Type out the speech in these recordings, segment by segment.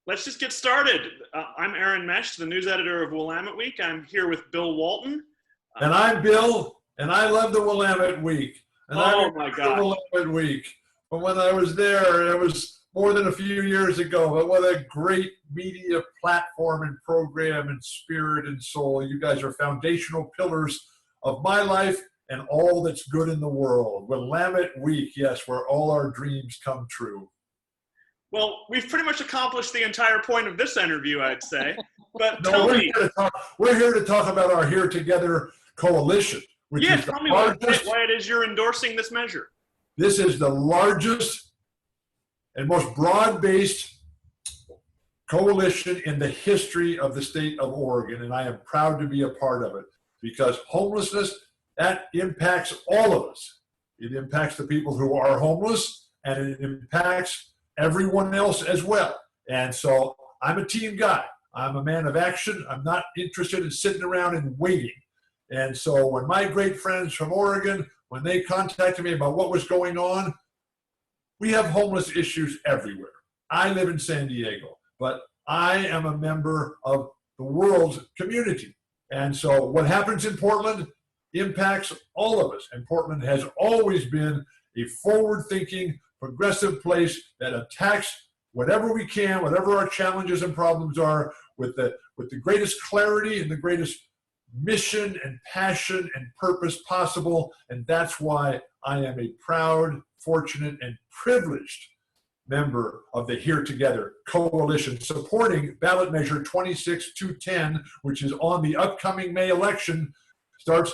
Let's just get started. I'm Aaron Mesh, the news editor of Willamette Week. I'm here with Bill Walton. And I'm Bill, and I love the Willamette Week. And oh my God, the Willamette Week. But when I was there, it was more than a few years ago. But what a great media platform and program and spirit and soul. You guys are foundational pillars of my life and all that's good in the world. Willamette Week, yes, where all our dreams come true. Well, we've pretty much accomplished the entire point of this interview, I'd say. But No, tell me. We're here to talk about our Here Together coalition. Which is tell me why it is you're endorsing this measure. This is the largest and most broad-based coalition in the history of the state of Oregon, and I am proud to be a part of it because homelessness, that impacts all of us. It impacts the people who are homeless, and it impacts everyone else as well. And so I'm a team guy. I'm a man of action. I'm not interested in sitting around and waiting. And so when my great friends from Oregon, when they contacted me about what was going on, we have homeless issues everywhere. I live in San Diego, but I am a member of the world's community. And so what happens in Portland impacts all of us. And Portland has always been a forward-thinking, progressive place that attacks whatever we can, whatever our challenges and problems are, with the greatest clarity and the greatest mission and passion and purpose possible. And that's why I am a proud, fortunate, and privileged member of the Here Together coalition, supporting ballot measure 26210, which is on the upcoming May election, starts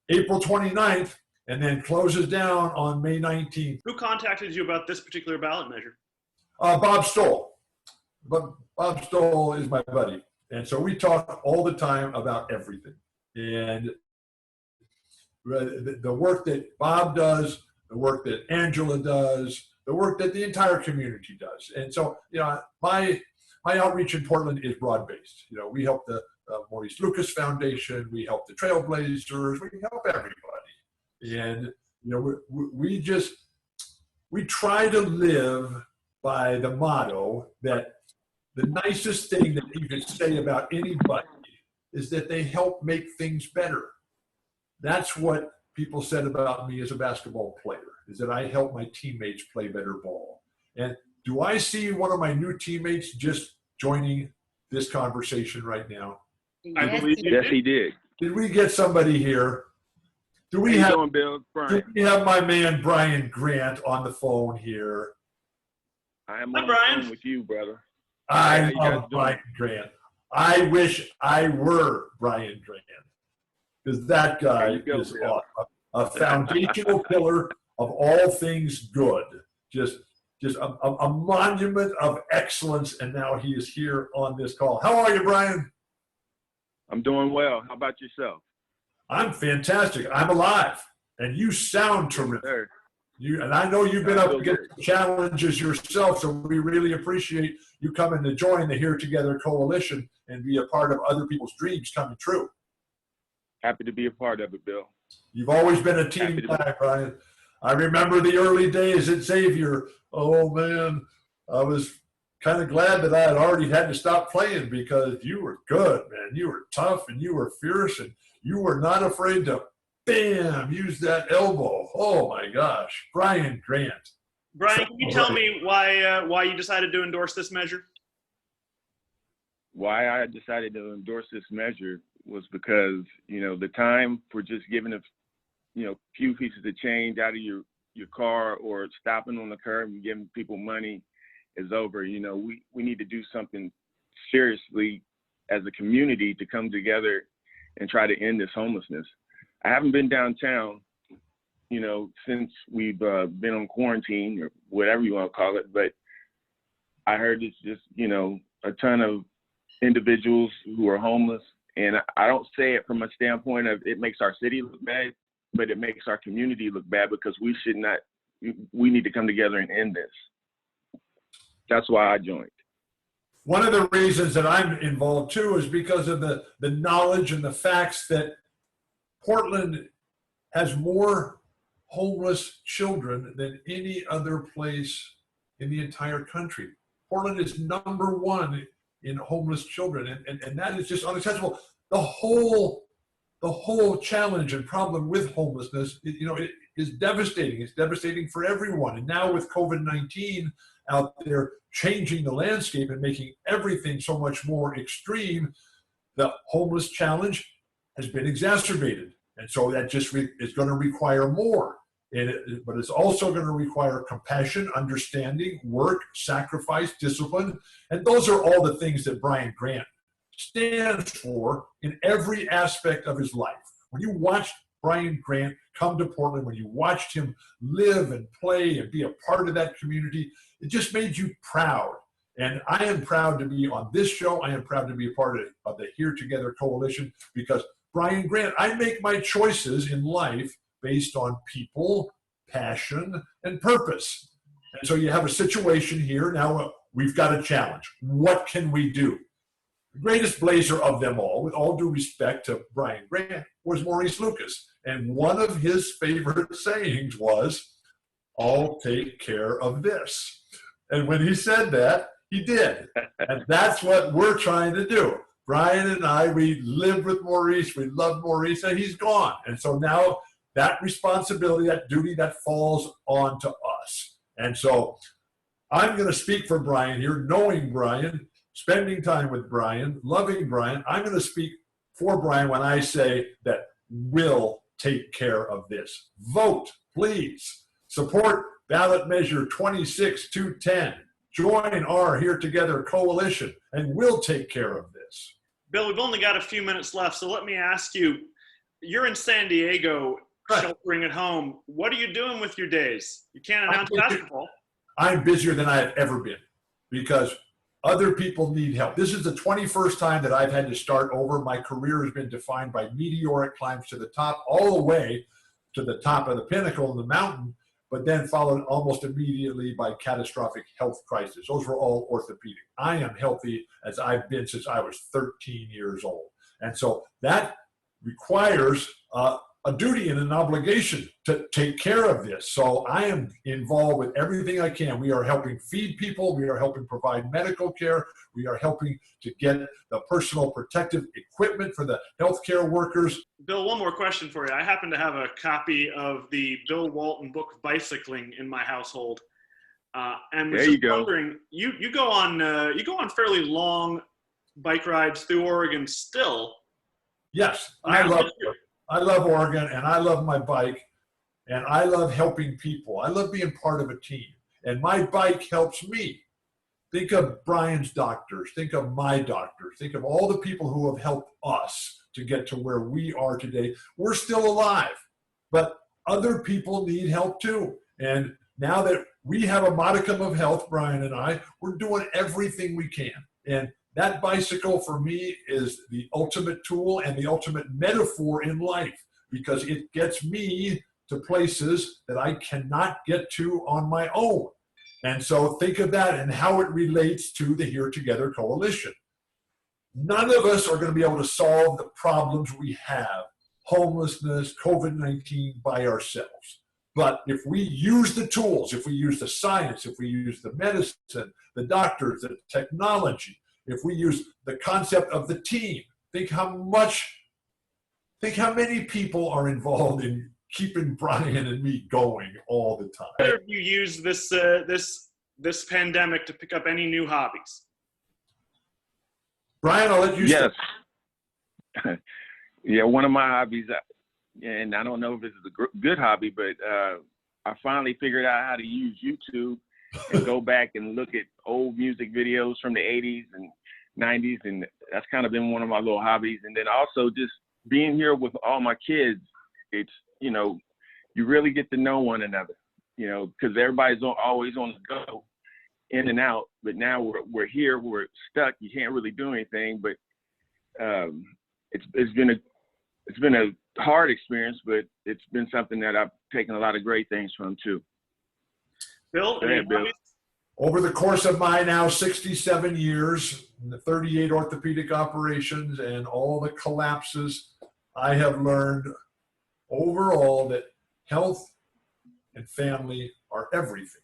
April 29th, and then closes down on May 19th. Who contacted you about this particular ballot measure? Bob Stoll. Bob Stoll is my buddy. And so we talk all the time about everything. And the work that Bob does, the work that Angela does, the work that the entire community does. And so, my outreach in Portland is broad-based. We help the Maurice Lucas Foundation, we help the Trailblazers, we help everybody. And we try to live by the motto that the nicest thing that you can say about anybody is that they help make things better. That's what people said about me as a basketball player, is that I help my teammates play better ball. And do I see one of my new teammates just joining this conversation right now? I believe yes, he did. Did we get somebody here? Do we have my man Brian Grant on the phone here? I am on the phone with you, brother. I love Brian Grant. I wish I were Brian Grant, because that guy is a foundational pillar of all things good. Just a monument of excellence, and now he is here on this call. How are you, Brian? I'm doing well. How about yourself? I'm fantastic. I'm alive, and you sound terrific. And I know you've been up against challenges yourself, so we really appreciate you coming to join the Here Together coalition and be a part of other people's dreams coming true. Happy to be a part of it, Bill. You've always been a team guy, Brian. I remember the early days at Xavier. Oh, man, I was kind of glad that I had already had to stop playing, because you were good, man. You were tough, and you were fierce, and you were not afraid to bam, use that elbow. Oh my gosh. Brian Grant. Brian, can you tell me why you decided to endorse this measure? Why I decided to endorse this measure was because, the time for just giving a few pieces of change out of your car or stopping on the curb and giving people money is over. We need to do something seriously as a community to come together and try to end this homelessness. I haven't been downtown, since we've been on quarantine or whatever you want to call it. But I heard it's just, a ton of individuals who are homeless. And I don't say it from a standpoint of it makes our city look bad, but it makes our community look bad, because we need to come together and end this. That's why I joined. One of the reasons that I'm involved too is because of the knowledge and the facts that Portland has more homeless children than any other place in the entire country. Portland is #1 in homeless children, and that is just unacceptable. The whole challenge and problem with homelessness, it is devastating. It's devastating for everyone. And now with COVID-19 out there changing the landscape and making everything so much more extreme, the homeless challenge has been exacerbated. And so that just is going to require more. But it's also going to require compassion, understanding, work, sacrifice, discipline. And those are all the things that Brian Grant stands for in every aspect of his life. When you watched Brian Grant come to Portland, when you watched him live and play and be a part of that community, it just made you proud. And I am proud to be on this show. I am proud to be a part of the Here Together Coalition, because Brian Grant, I make my choices in life based on people, passion, and purpose. And so you have a situation here. Now we've got a challenge. What can we do? The greatest blazer of them all, with all due respect to Brian Grant, was Maurice Lucas. And one of his favorite sayings was, "I'll take care of this." And when he said that, he did. And that's what we're trying to do. Brian and I, we lived with Maurice. We loved Maurice, and he's gone. And so now that responsibility, that duty, that falls onto us. And so I'm going to speak for Brian here, knowing Brian, spending time with Brian, loving Brian. I'm going to speak for Brian when I say that we'll take care of this. Vote, please. Support ballot measure 26210. Join our Here Together Coalition, and we'll take care of this. Bill, we've only got a few minutes left, so let me ask you, you're in San Diego, right, sheltering at home. What are you doing with your days? You can't announce basketball. I'm busier than I have ever been, because other people need help. This is the 21st time that I've had to start over. My career has been defined by meteoric climbs to the top, all the way to the top of the pinnacle in the mountain, but then followed almost immediately by catastrophic health crisis. Those were all orthopedic. I am healthy as I've been since I was 13 years old. And so that requires a duty and an obligation to take care of this. So I am involved with everything I can. We are helping feed people. We are helping provide medical care. We are helping to get the personal protective equipment for the healthcare workers. Bill, one more question for you. I happen to have a copy of the Bill Walton book, Bicycling, in my household. And was just wondering, you go on fairly long bike rides through Oregon still. Yes, I love Oregon, and I love my bike, and I love helping people. I love being part of a team, and my bike helps me. Think of Brian's doctors. Think of my doctors. Think of all the people who have helped us to get to where we are today. We're still alive, but other people need help too. And now that we have a modicum of health, Brian and I, we're doing everything we can. And that bicycle for me is the ultimate tool and the ultimate metaphor in life, because it gets me to places that I cannot get to on my own. And so think of that and how it relates to the Here Together Coalition. None of us are going to be able to solve the problems we have, homelessness, COVID-19, by ourselves. But if we use the tools, if we use the science, if we use the medicine, the doctors, the technology, if we use the concept of the team, think how many people are involved in keeping Brian and me going all the time. Have you used this pandemic to pick up any new hobbies? Brian, I'll let you start. Yes. Yeah, one of my hobbies, and I don't know if this is a good hobby, but I finally figured out how to use YouTube and go back and look at old music videos from the 80s and 90s, and that's kind of been one of my little hobbies. And then also just being here with all my kids, it's, you really get to know one another, because everybody's always on the go, in and out. But now we're here, we're stuck. You can't really do anything. But it's been a hard experience, but it's been something that I've taken a lot of great things from too. Bill, Bill. Over the course of my now 67 years, the 38 orthopedic operations and all the collapses, I have learned overall that health and family are everything.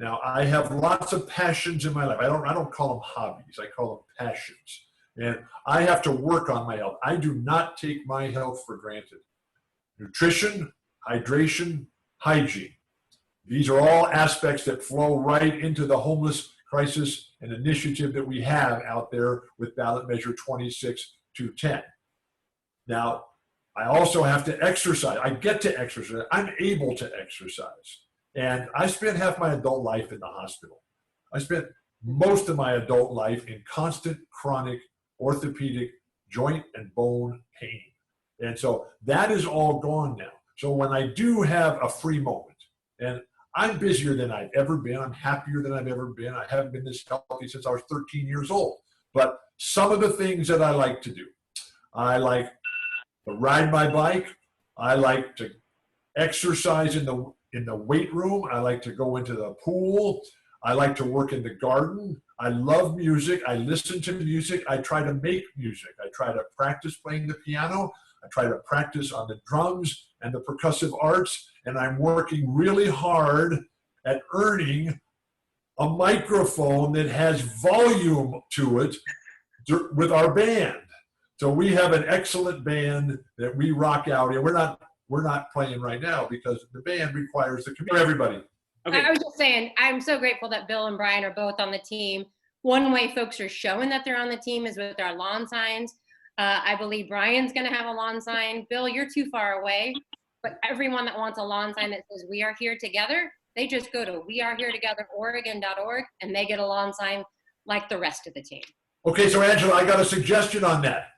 Now, I have lots of passions in my life. I don't call them hobbies. I call them passions. And I have to work on my health. I do not take my health for granted. Nutrition, hydration, hygiene. These are all aspects that flow right into the homeless crisis and initiative that we have out there with ballot measure 26-210. Now, I also have to exercise. I get to exercise. I'm able to exercise. And I spent half my adult life in the hospital. I spent most of my adult life in constant chronic orthopedic joint and bone pain. And so that is all gone now. So when I do have a free moment, and I'm busier than I've ever been, I'm happier than I've ever been. I haven't been this healthy since I was 13 years old. But some of the things that I like to do, I like to ride my bike. I like to exercise in the weight room. I like to go into the pool. I like to work in the garden. I love music. I listen to music. I try to make music. I try to practice playing the piano. I try to practice on the drums and the percussive arts. And I'm working really hard at earning a microphone that has volume to it with our band. So we have an excellent band that we rock out. And we're not playing right now because the band requires the community. Everybody. Okay. I was just saying, I'm so grateful that Bill and Brian are both on the team. One way folks are showing that they're on the team is with our lawn signs. I believe Brian's going to have a lawn sign. Bill, you're too far away, but everyone that wants a lawn sign that says "We are here together," they just go to weareheretogetheroregon.org and they get a lawn sign like the rest of the team. Okay, so Angela, I got a suggestion on that.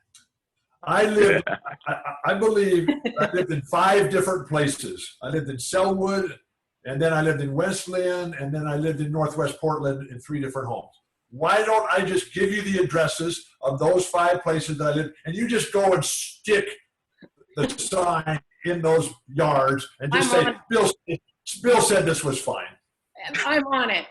I believe I lived in 5 different places. I lived in Selwood, and then I lived in West Lynn, and then I lived in Northwest Portland in 3 different homes. Why don't I just give you the addresses of those 5 places that I lived, and you just go and stick the sign in those yards and just say, Bill said this was fine. I'm on it.